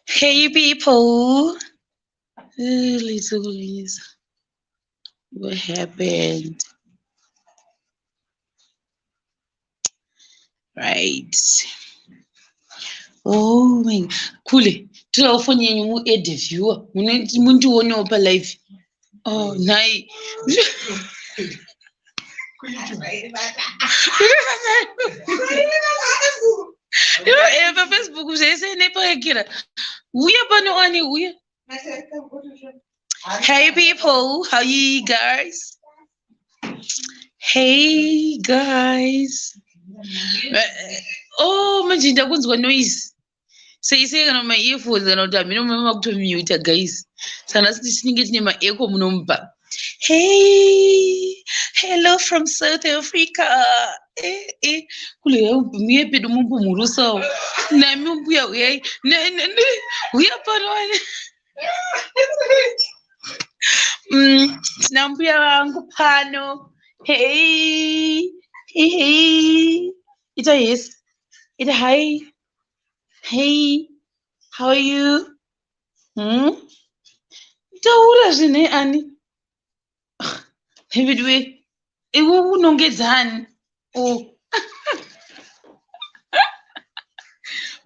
Hey people. Please. What happened? Right. Oh my. Kule. Tunaofanya yenye mu add viewer. Muntu wone opa live. Oh, nai. Eva Facebook usese nepa kira. Uya bano ani uya. Hey people, how you guys? Hey guys. Oh, majinda kunzwa noise. Seiseka my earphones anotami nomama kutomute guys. Sana sininge tine ma echo munomba. Hey, hello from South Africa. Kule miye pedu mumpu murusa. Na mumpuya uya. Uya panwane. Nampuya wangu pano. Hey. Ita yes. Ita hi. Hey. How are you? Taura zvine ani. Hevidwe. Iwo unongedzani. Oh.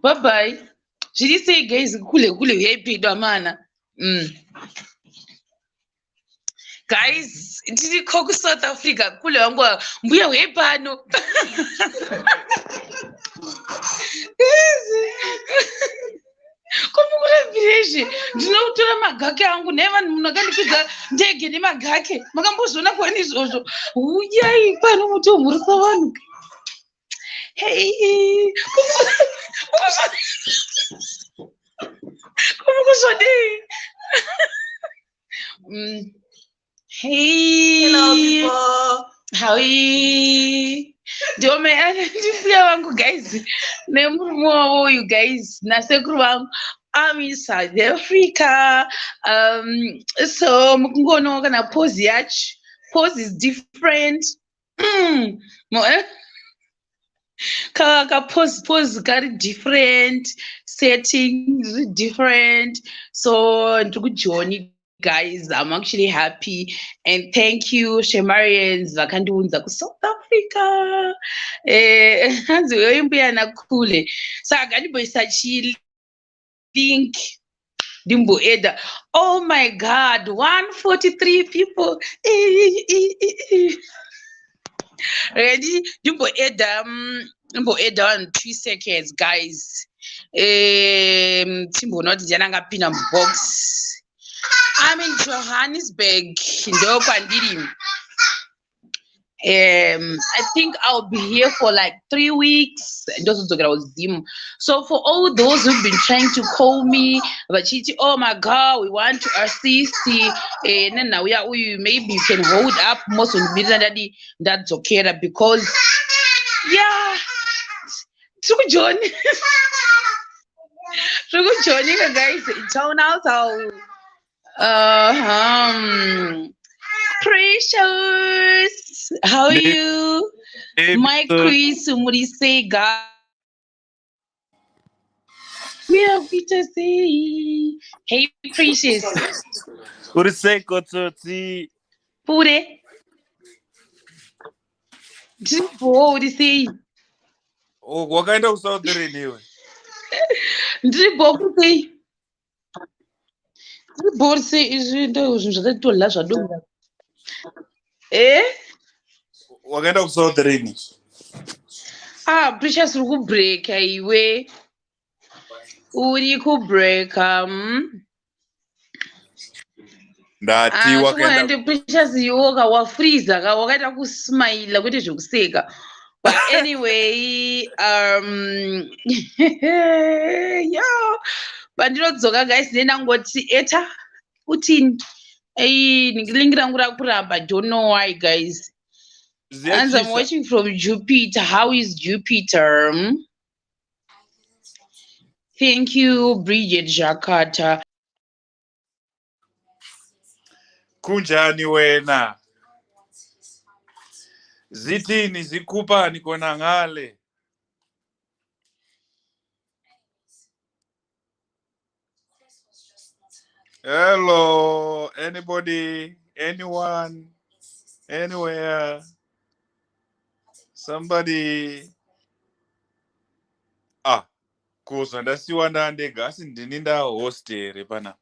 Bye bye. Zviri sei guys kule uyayipidwa mana. Guys, tiri ku South Africa kule wangu mbuya wepano. Kumukura village ndinotora magake angu nevanhu munakandikidza ndege nemagake makambozviona kwani izvozvo uyai pano mutomhurisa vanhu. Hey, kumukuzvodei? Hey, hello people, how are you? Ndimbuya vangu guys nemurume wavo you guys nasekuru vangu. I'm in South Africa. So mukungoona kana pose yacho. Pose is different. Pose kari different, settings different. So ndikujoni guys, I'm actually happy and thank you Shemarians vakandiunza ku South Africa. Hanzi weimbuya nakule. Saka ndimboisa link dimbo eda. Oh my god, 143 people. Ready? Dimbo eda 3 seconds guys. Timbo not jananga pina box. I'm in Johannesburg. I think I'll be here for like 3 weeks. So for all those who've been trying to call me, oh my god, we want to assist. Maybe you can hold up most of the that's okay because yeah, too John. Guys, turn out Precious, how are you? My Chris Murisega. We are to see. Hey, Precious. Murisega Toti. Pure. Dribble, say. Oh, what kind of sound there anyway? Dribble, say. Dribble, say, is it to last a dog? What kind of sound there anyway? Precious will break away. Uri ku break ndati wakaenda Precious yoga wa freezer wakaita kusmile kuti zvekuseka. But anyway, yeah. But ndinodzoka guys ndinangoti eta kuti lingi rangu rakuramba. Don't know why guys. And I'm watching from Jupiter. How is Jupiter? Thank you, Bridget Jakarta. Kunjani wena? Zitini zikupani kona ngale? Hello, anybody, anyone, anywhere, somebody. Ah, kuzwa ndasiwa ndandega asi ndini ndahostere pana.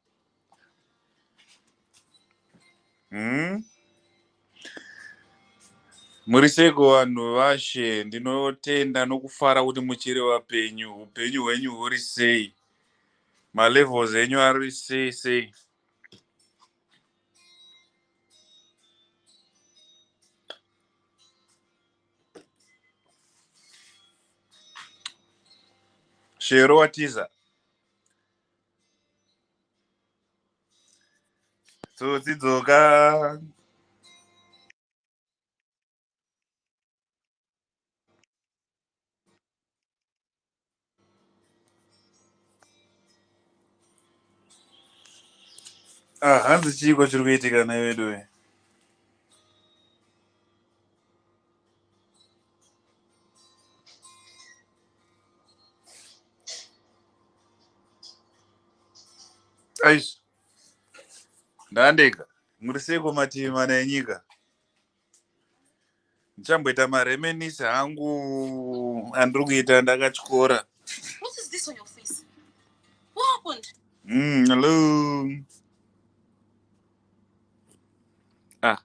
Muri seko vanhu vashe, ndinotenda nokufara kuti muchiri vapenyu. Upenyu hwenyu huri sei? Malevels enyu ari sei? Shero watiza. Tsotsi dzoka. Hanzi chiko chiri kuitika navedu. Aish. Ndandega. Muri seko mativi mana enyika. Ndichamboita maremenisi hangu andiri kuita ndakatyora. What is this on your face? What happened? Hello. Ah.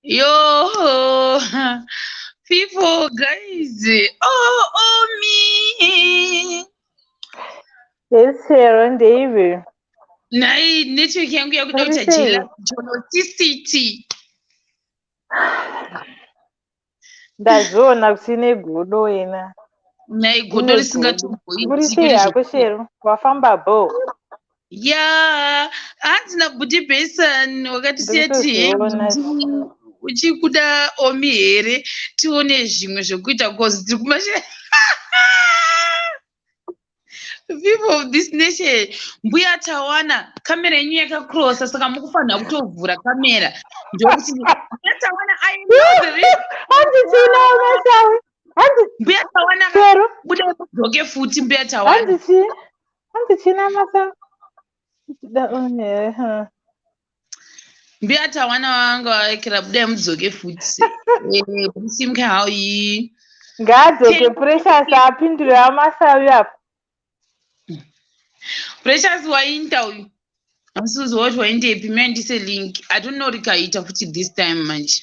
Yo, people, guys. Oh, me. Yes, Sharon David. Nai, network yangu yakuda What do you kutajila say? jonoticity. Ndazviona kuti ine godo wena. Nai, Ine godo godo. risingatomboiti Uri sei kune hako zvokuita. Shero? Wafamba bo? Ya, hanzina Budi Basin wakatisiya Ndirikuzviona. tihembe uchikuda omi here tione zvimwe zvokuita cause tiri kumashe people of this nation. Mbuya Tawana, kamera yenyu yakakrosa saka mukufanira kutovhura kamera. Ndokuti Mbuya Tawana, I know the reason. Handichina masawi. Mbuya Tawana, Shero? buda mudzoke futi Mbuya Tawana. Handichina masawi. Mbuya Tawana wanga waikira buda mudzoke futi. Simke how you Ngadzoke Precious apindura masawi apo. Precious wainta uyu. Amsuzi wati waindepi mandise link. I don't know rikaita futi this time manje.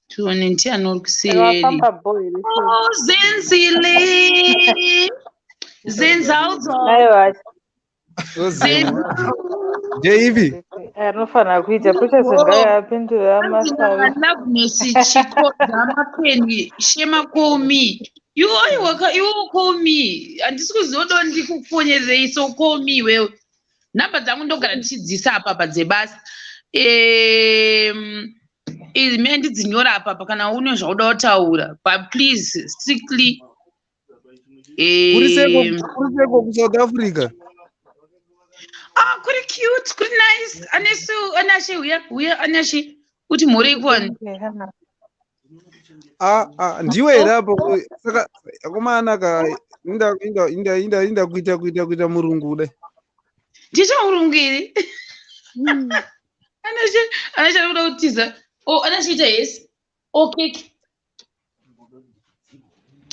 Tuone ndiani uri kuseri. Wafamba bo here. Oh, Zenzile. Zenzauzo. Aiwa. Ozemu. JV. Anofanira kuita Precious ngaapindura Masawi. Mapeni Shema call me. You call me. Handisi kuziva ndikufonyerei, so call me wewe. Namba dzangu ndogara ndichidzisa apa dzebasa. Mene ndidzinyora apa kana une zvauda kutaura. But please strictly Kuriseko kuSouth Africa. Kuri cute, kuri nice. Anashe uya anashe kuti mhuri ikwani. Ndiwe here apo saka akomanaka inda kuita murungu dai. Ndicha murungu iri. Anashe anoda kutiza. Anashe ita yes. Cake.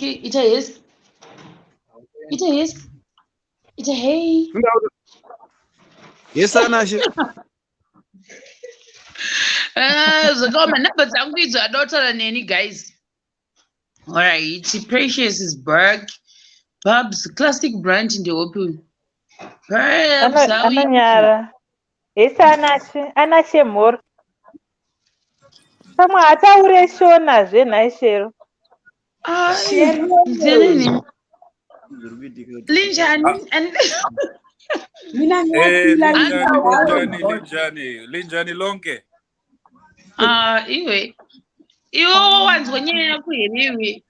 Ita yes. Ita yes. Ita hey. Yes Anashe. Zvakaoma namba dzangu idzo adautaura neni guys. Alright, Precious is back. Babs classic branch in the open. Babs Ananyara. Yes Anashe more. Pamwe ataure shonazve naishero. Linjani lonke. Iwe wanzwa nyaya yako here iwe.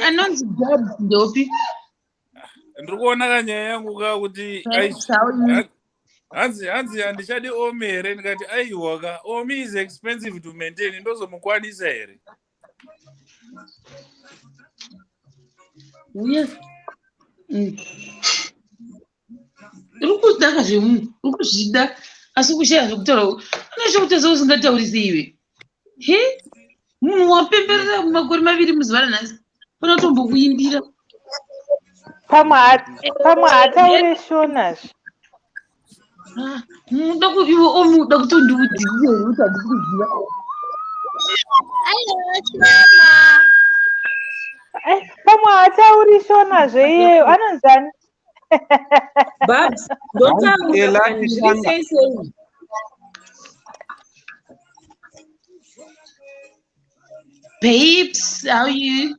Anonzi Babs ndopi. Ndiri kuona kanyaya yangu kuti hanzi handichadi omi here, ndikati aiwa ka omi is expensive to maintain, ndozomukwanisa here. Yes. Urikudaka zvemunhu, urikuzvida asi kushaya zvekutaura. Anashe kutaza usingataurisi iwe. He? Munhu wapemberera makore maviri muzuva ranhasi. Pana tombokuimbira. Pamwe ataure shonazve. Muda iwe omuda kutondiudzisa here kuti handisi kuziva. Pamwe atauri shonazve iyeyo anonzani. Babs, Babes, how are you?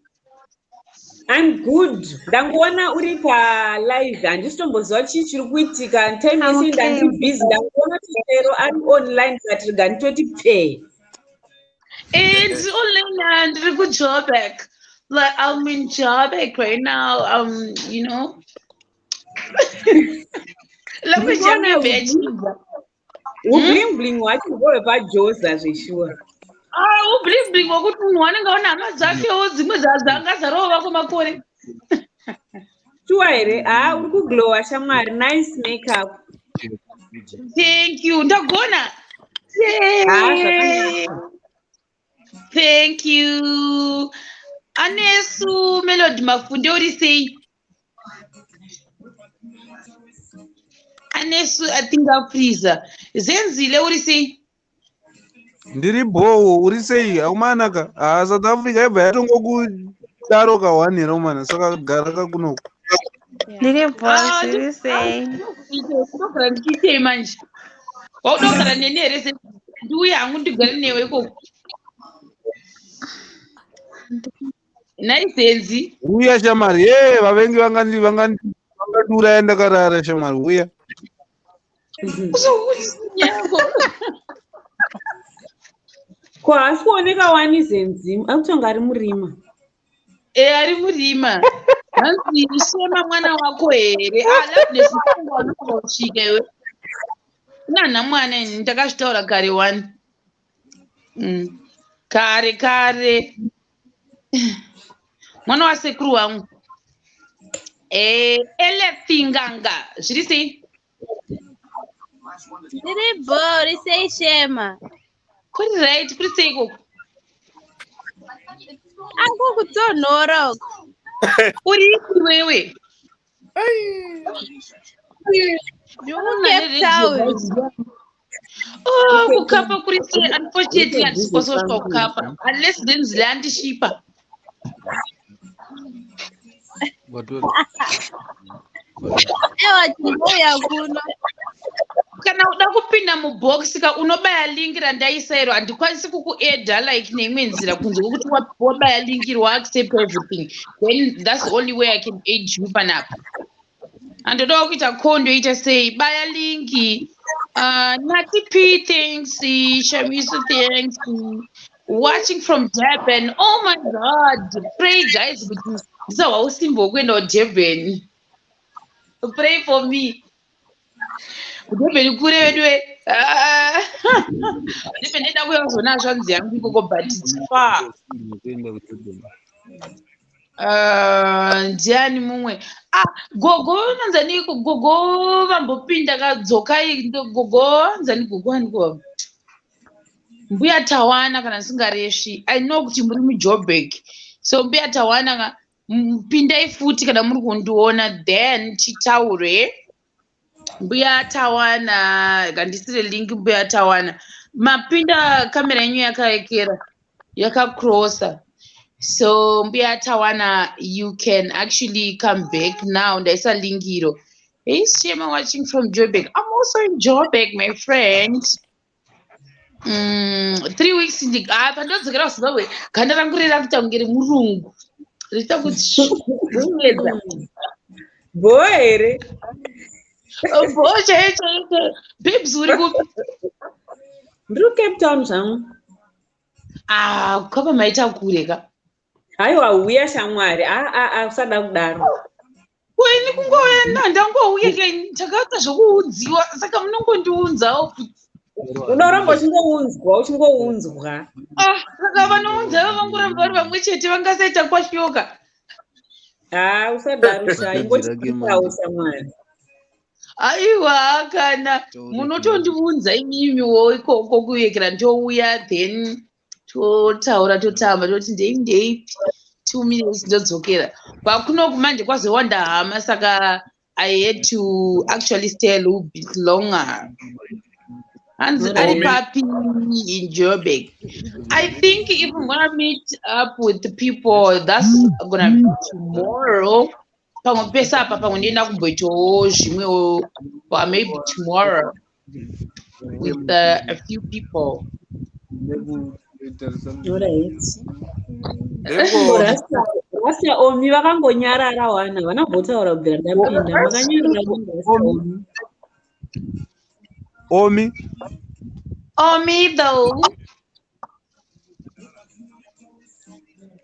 I'm good. Ndangoona uri pa live handisitomboziva chii chiri kuitika. Time yese ndandiri busy. Ndangoona kuti lero ari online but ndanditoti pay. It's online and ndiri kuJoburg. Like I'm in Joburg right now. You know. Let me tell you, bitch. Bling bling wacho wepajoza zveshuwa. Bling bling wakuti munhu wanenge una hama dzakewo dzimwe dzanga dzarova kwamakore. Shuwa here? Uri kuglowa shamwari. Nice makeup. Thank you. Ndagona. Thank you. Anesu Melody Mafunde uri sei? Anesu atinga freezer. Zenzile uri sei? Ndiri bowo uri sei akumanaka. South Africa yabva yatongokudaro kawanira umana saka gara kakunoko. Ndiri boss uri sei? Ndogara ndichitei manje. Waudogara neni here sei? Ndiuya hangu ndigare newe ikoko. Nice enzi. Uya shamari. Vavengi vangadura yandakarara shamari. Uya. Kwa asi kuoneka wani zenzi. Akutonga ari murima. Ari murima. Hanzi Shema mwana wako here. Loveness mwana wako kusvika iwe. Nana mwana ini ndakazvitaura kare wani. Kare. Mwana wasekuru wangu. Elefinganga. Zviri sei? Ndiri bori sei Shema. Kuri right, kuri sei ikoko? Aku kutonhora uko. Uri wewe. Cape Town. Kukapa kuri sei, unfortunately handisipaswa kukapa. Unless then zilandishipa. Ewa chimboya kuno. Kana uda kupinda mubox ka unobaya link randaisero handikwanisi kukuedha like neimwe nzira kunze kwekuti wabaya link accept everything, then that's the only way I can aid you panapa. Andodawo kuita kondo ita sei baya linki. Nati P, thanks. Shamisa, thanks. Watching from Durban. Oh my God. Pray, guys. This is our symbol going to Durban. Pray for me. Durban, kure. Durban, enda kuyozona zvanzi yangu ikoko, but it's far. Ndiani mumwe gogo nanzaniko gogo vambopinda kadzoka gogo nzani gogo aniko mbuya tawana kana singareshi I know kuti muri muJoburg, so mbuya tawana pindai futi kana muri kundiona then titaure. Mbuya tawana ngandisire link. Mbuya tawana mapinda kamera yenyu yakaekera yakakrosa. So Mbuya Tawana, you can actually come back now. There's a link here. Hey, Shema watching from Joburg. I'm also in Joburg, my friend. 3 weeks in the gap. I don't get us away. Can I go to get a murung? Boy. Oh, boy, babes, will go. Bro, Cape Town, son. Cover my takurega. Aiwa uya shamwari usada kudaro wini kungoenda ndangouya ke takata zvokuudziwa saka munongondiunzawo unoramba uchingounzwa saka vanounzawo vangoramba vari vamwe chete vangasaita kwashoka usadaro sha ingotitawo shamwari aiwa kana munotondiunza imimiwo ikoko kuyekera ndouya then totaura totamba toti ndei 2 minutes ndodzokera pakunoku manje kwazowanda hama saka I had to actually stay a little bit longer. Hanzi ari papi in Joburg. I think if I'm gonna meet up with the people, that's gonna be tomorrow. Pamwe pesa apa pamwe ndienda kumboitawo zvimwewo, or maybe tomorrow with a few people. Rasta omi vakangonyarara wana vanambotaura kubvira ndapinda makanyarara Omi though.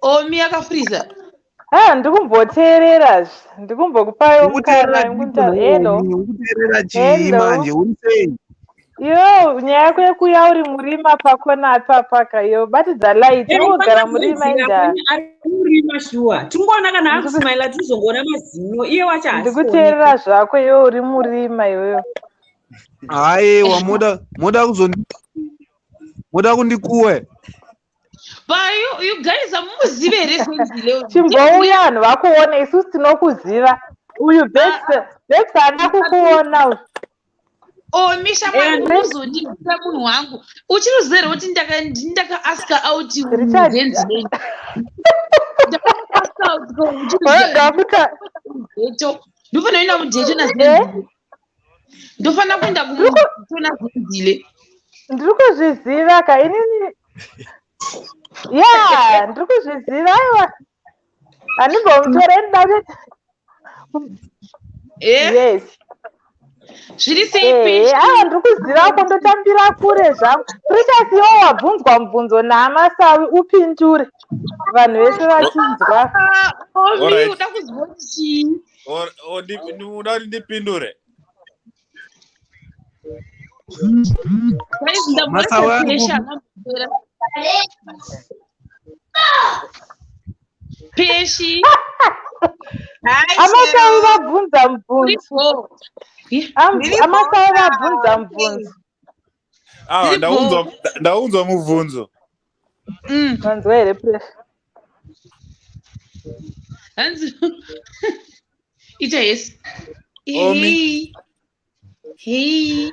Omi akafriza. Ndikumboteerera ndikumbokupayo mukana kuntaura. Hello. Yo, nyaya yako yekuya uri murima pakona apapaka yo batidza light unogara murima inda murima shuwa tingoona kana akusmaila tizongoona mazino iye wacho asi ndikuteerera zvako yo uri murima iyoyo. Aiwa muda kundikuwe But you guys amuzive here senzile. Chimbouya vanhu vakuona isusu tinokuziva. Uyu Bex haana kukuona. Misha mwana uzondibvisa munhu wangu. Uchiruzera kuti ndaka-aska out muzenzile. Ndofana kuenda mujeto nazenzile. Ndofana kuenda kumujeto nazenzile. Ndiri kuzviziva ka inini. Yeah, ndiri kuzviziva aiwa. Handimbomutoreni dake. Yes. Zviri sei ndiri kuziva kundotambira kure zvangu. Precious iwo wabvunzwa mubvunzo naMasawi upindure. Vanhu vese vachinzwa. Omi uda kuzwa chii? Uda kuti ndipindure? Peshi. Amasawi vabvunza mubvunzo. Amasawi vabvunza mubvunzo. Ndaunzwa mubvunzo. Wanzwa here Precious? Ita yes. Hey.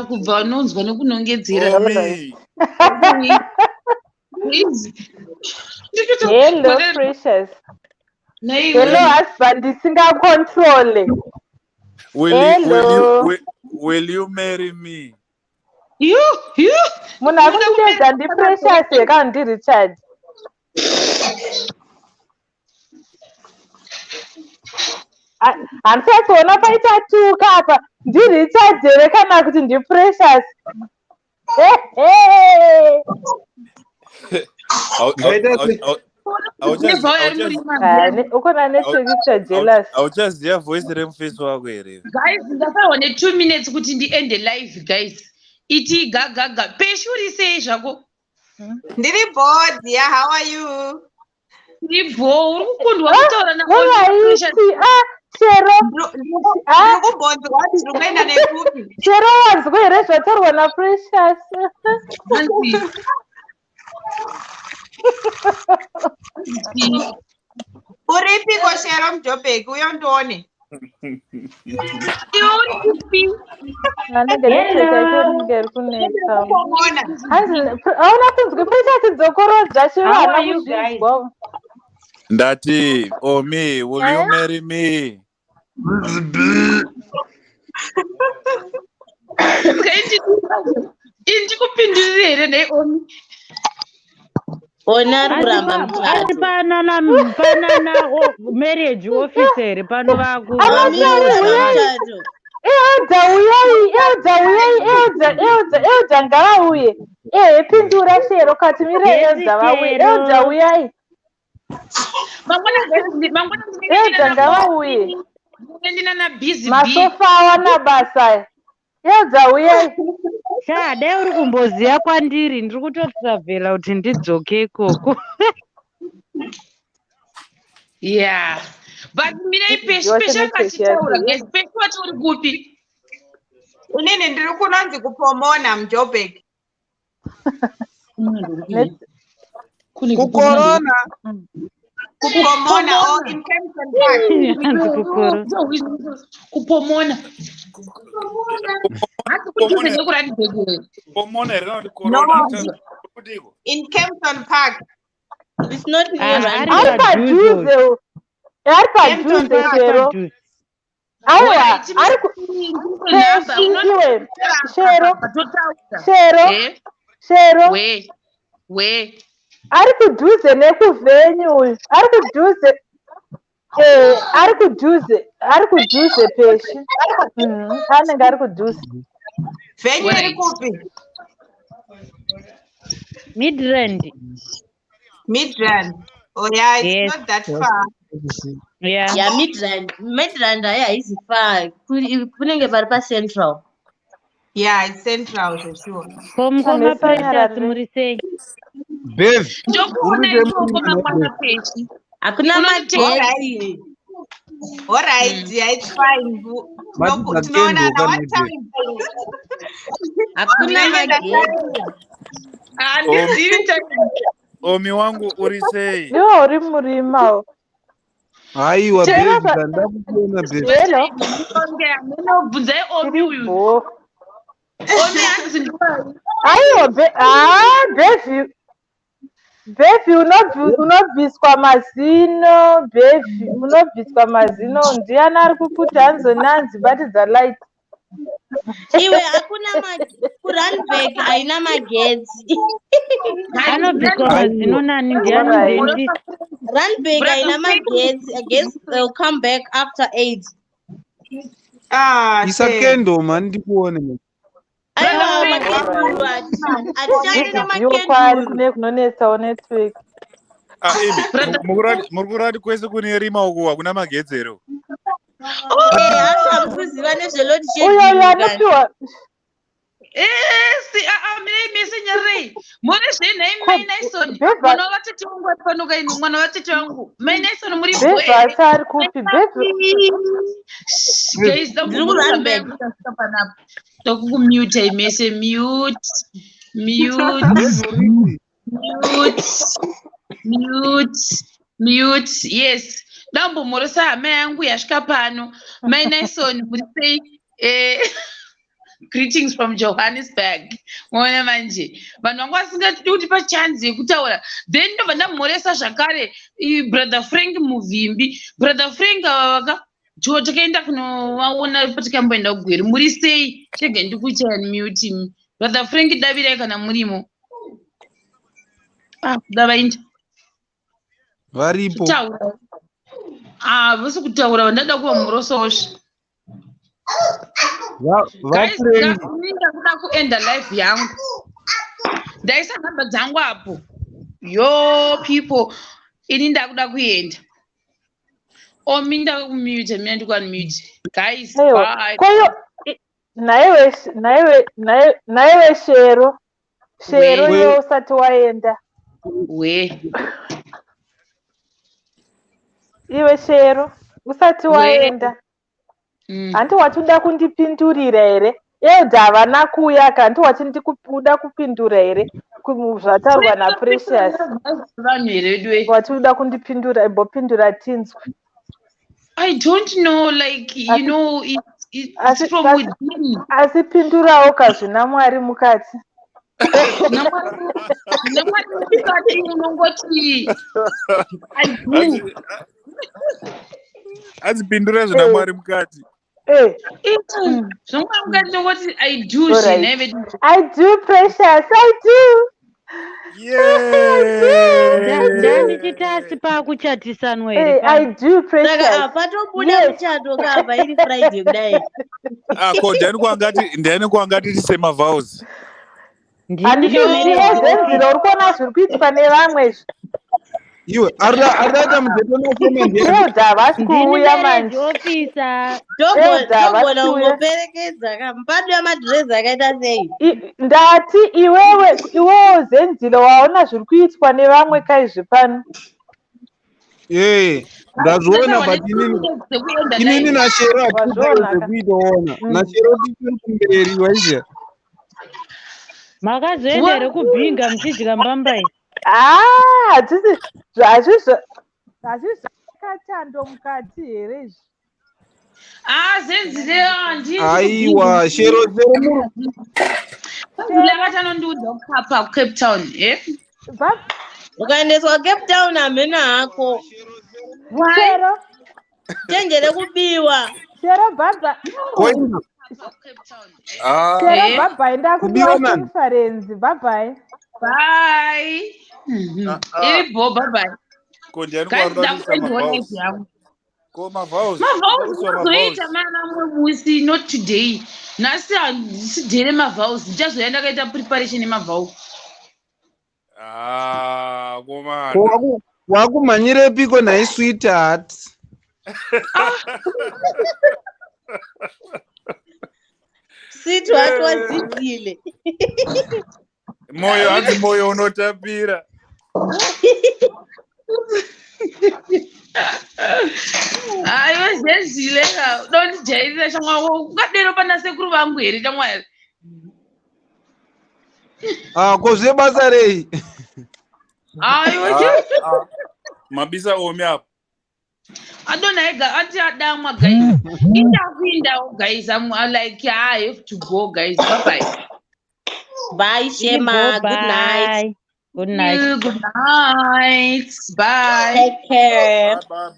Kubva unonzwa nekunongedzera. Hello Precious. Hello husband ndisingacontrole. Hello. Will you marry me? You. Munhu akundidedza ndiprecious here Richard. Handisai kuona paita tuka apa ndiRichard here kana kuti ndiprecious. Ukona network ikuita jealous. Auchaziva voice remuface wako here. Guys, ndakaone 2 minutes kuti ndiende live guys. Iti gaga. Peshuri sei zvako? Ndiri bored. Yeah, how are you? Ndiri bored. Uri kukundwa kutaura na Chero. Chero wanzwa here zvataurwa naPrecious. Uripiko Shero mujobheki uyondione. Auna kunzwa Precious dzokorodza Shero kuzvizwa. Ndati, Omi, will you marry me? Indikupindurire here neOmi. Ona kuramba mutatu. Panana marriage officer pano vaku. Elda ngavauye. Pindura Shero kati mire Elda vauye. Elda uyai. Elda ngavauye. Masofa awana basa. Elda uyai. Dai uri kumboziya kwandiri ndiri kutotravel kuti ndidzoke ikoko. Yeah. But mirei pesha kachitaura guys. Pesha wati uri kupi? Inini ndiri kunonzi kupomona mujobheki. Kukorona. Kupomona or in Kempton Park. Kupomona. In Kempton Park. It's not near. Shero. Ari kudhuze nekuvhenyu uyu. Ari kudhuze Peshi. Anenge ari kudhuze. Venyu iri kupi? Midrand. Oh yeah, it's not that far. Yeah, Midrand haisi far. Kunenge pari pa Central. Yeah, it's Central for sure. Koma Precious muri sei? Bev. Hakuna mageti. Alright, yeah, it's fine. Tunaona na what time? Hakuna mageti. Omi wangu uri sei? Yo, uri murima. Aiwa Bev, ndakuona Bev. Hello. Munobvunzai Omi uyu. Aiwa Bevi unobviswa mazino. Bevi unobviswa mazino. Ndiani ari kukuti hanzonanzi batidza light. Iwe hakuna kuRunberg haina magetsi. Anobviswa mazino nani ndiani ndendi. Runberg haina magetsi. I guess they'll come back after 8. Isa kendo man ndikuone. Aiwa magetsi. Kune kunonetsawo network. Murkuradi kwese kune rima uku hakuna magetsi ero. Hasa mkuziva nezveload shedding. Uyo anopiwa. Mesenyerei. Mone zvenhai Mainaison. Mwana watete wangu aripanuka ino. Mwana watete wangu. Mainaison muri bwe. Bevi ari kupi? Guys, ndiri kuRunberg. Tokumute mese mute. Yes. Dambo morosa hama yangu yasvika pano. Mainaison muri sei? Greetings from Johannesburg. Mona manje. Vanhu vanga vasingatidi kutipa chance yekutaura. Then ndobva ndamhoresa zvakare brother Frank Muvimbi. Brother Frank ava takaenda kunovaona patikamboenda kugweri. Muri sei? Chege ndikuchaya mute. Brother Frank davirai kana murimo. Davainda. Varipo. Vose kutaura ndada kuva murososvi. Guys, ndakuda kuenda life yangu. Ndaisa nhamba dzangu apo. Yo people, ini ndakuda kuenda. Omi ndakumute, mina ndikuunmute. Guys, bye. Naiwe Shero. Shero iwe usati waenda. Iwe Shero usati waenda. Handi wachida kundipindurira here? Edha havana kuuya ka handi wachida kupindura here zvataurwa naPrecious? Wachida kundipindura, imbopindura tinzwe. I don't know, like, you know, it's from within. Asi pindurawo kazvina Mwari mukati. Namwari mukati unongoti adzipindura zvina Mwari mukati. I do, right. I do, Precious, I do. I do, Precious. Ndiani kwangati tisema vows. Handizvozenzira uri kuona zviri kuitika nevamwe. Iwe arata mudheto nofema ndavasi kuuya manje. Togona ungoperekedza kampando yamadhirezi akaita sei? Ndati iwewo Zenzile waona zviri kuitwa nevamwe kaizve pano. Ndazviona but inini naShero hatikuitaona. naShero tiri kumberi waizve. Makazoenda here kubhinga muchidya mbambai? Zvakachando mukati here izvi. Zenzile aiwa Shero akatanondiudza kukapa Cape Town. Ukaendeswa Cape Town hamena hako. Shero chenjere kubiwa. Shero baba. Shero baba enda kubiwa conference. Bye. Iribo bye. Guys, Koma vows. Zoita mana musi not today. Nasi handisijere mavows. Ndichazoenda kaita preparation yemavows. Koma. Wakumhanyirepiko nhai sweetheart? Sweetheart wadzidile. Moyo hanzi moyo unotapira. Aiwa Zenzile dondijairira shamwari ukadero pana sekuru vangu here shamwari. Kozve basa rei? Aiwa mabisa omi apo. Adonaiga ati adamwa guys. Indakuindawo guys. I'm like I have to go guys. Bye. Bye Shema. Good night. Good night. Good night. Bye. Take care. Bye.